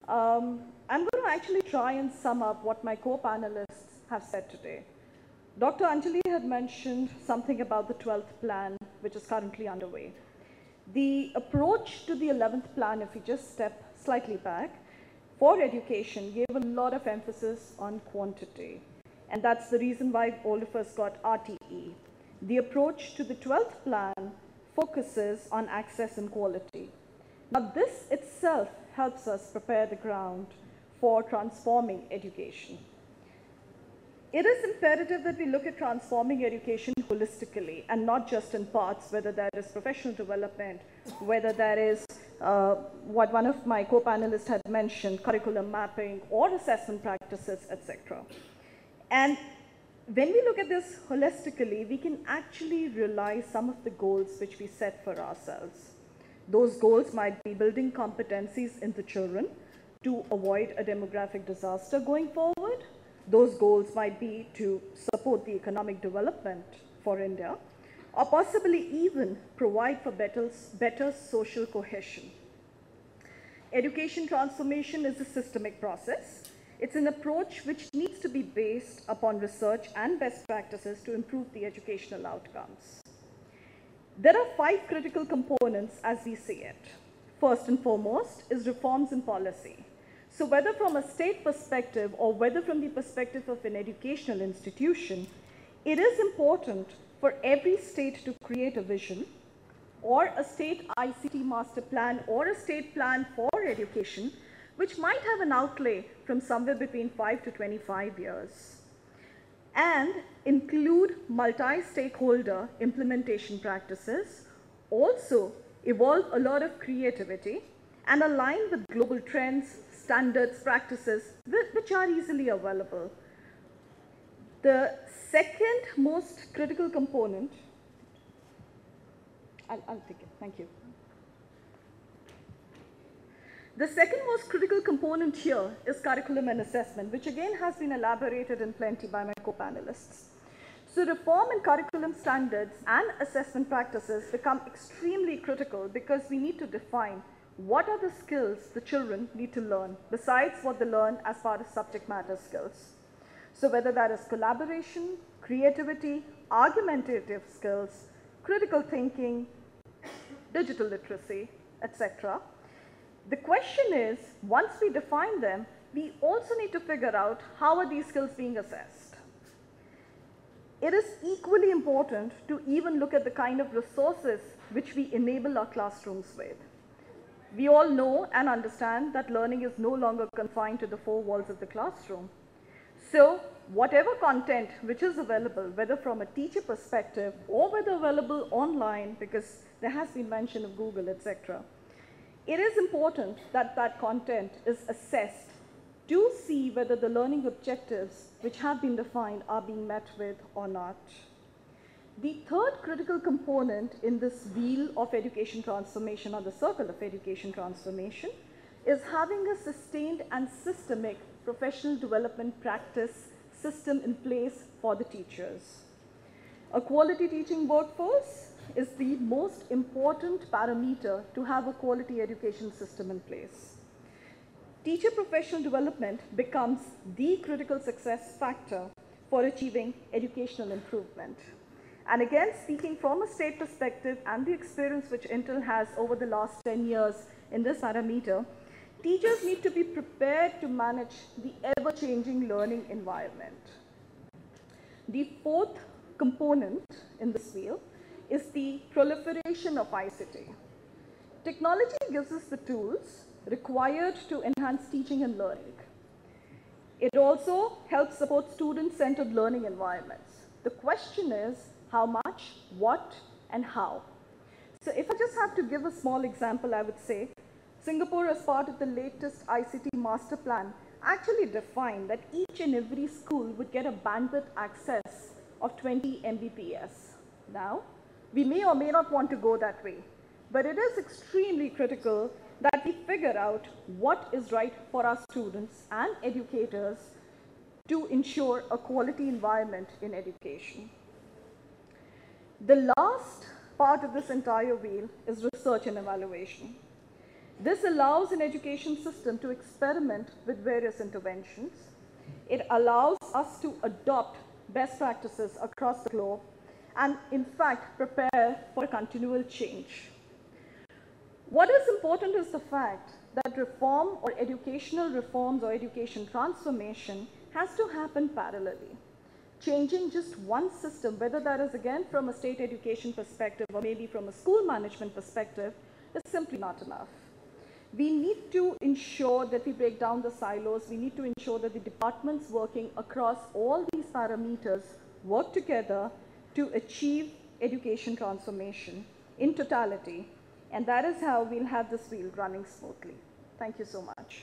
I'm going to actually try and sum up what my co-panelists have said today. Dr. Anjali had mentioned something about the 12th plan, which is currently underway. The approach to the 11th plan, if we just step slightly back, for education gave a lot of emphasis on quantity. And that's the reason why all of us got RTE. The approach to the 12th plan focuses on access and quality. Now, this itself helps us prepare the ground for transforming education. It is imperative that we look at transforming education holistically and not just in parts, whether that is professional development, whether that is what one of my co-panelists had mentioned, curriculum mapping or assessment practices, etc. And when we look at this holistically, we can actually realize some of the goals which we set for ourselves. Those goals might be building competencies in the children to avoid a demographic disaster going forward. Those goals might be to support the economic development for India, or possibly even provide for better social cohesion. Education transformation is a systemic process. It's an approach which needs to be based upon research and best practices to improve the educational outcomes. There are 5 critical components as we see it. First and foremost is reforms in policy. So whether from a state perspective or whether from the perspective of an educational institution, it is important for every state to create a vision or a state ICT master plan or a state plan for education, which might have an outlay from somewhere between 5 to 25 years, and include multi-stakeholder implementation practices, also evolve a lot of creativity, and align with global trends, standards, practices, which are easily available. The second most critical component, I'll take it, thank you. The second most critical component here is curriculum and assessment, which again has been elaborated in plenty by my co-panelists. So reform in curriculum standards and assessment practices become extremely critical because we need to define what are the skills the children need to learn besides what they learn as part of subject matter skills. So whether that is collaboration, creativity, argumentative skills, critical thinking, digital literacy, etc. The question is, once we define them, we also need to figure out how are these skills being assessed. It is equally important to even look at the kind of resources which we enable our classrooms with. We all know and understand that learning is no longer confined to the 4 walls of the classroom. So whatever content which is available, whether from a teacher perspective or whether available online, because there has been mention of Google, etc., it is important that that content is assessed to see whether the learning objectives which have been defined are being met with or not. The third critical component in this wheel of education transformation, or the circle of education transformation, is having a sustained and systemic professional development practice system in place for the teachers. A quality teaching workforce is the most important parameter to have a quality education system in place. Teacher professional development becomes the critical success factor for achieving educational improvement. And again, speaking from a state perspective and the experience which Intel has over the last 10 years in this parameter, teachers need to be prepared to manage the ever-changing learning environment. The fourth component in this wheel is the proliferation of ICT. Technology gives us the tools required to enhance teaching and learning. It also helps support student-centered learning environments. The question is, how much, what, and how? So if I just have to give a small example, I would say, Singapore, as part of the latest ICT master plan, actually defined that each and every school would get a bandwidth access of 20 Mbps. Now, we may or may not want to go that way, but it is extremely critical that we figure out what is right for our students and educators to ensure a quality environment in education. The last part of this entire wheel is research and evaluation. This allows an education system to experiment with various interventions. It allows us to adopt best practices across the globe and, in fact, prepare for continual change. What is important is the fact that reform or educational reforms or education transformation has to happen parallelly. Changing just one system, whether that is again from a state education perspective or maybe from a school management perspective, is simply not enough. We need to ensure that we break down the silos. We need to ensure that the departments working across all these parameters work together to achieve education transformation in totality. And that is how we'll have this wheel running smoothly. Thank you so much.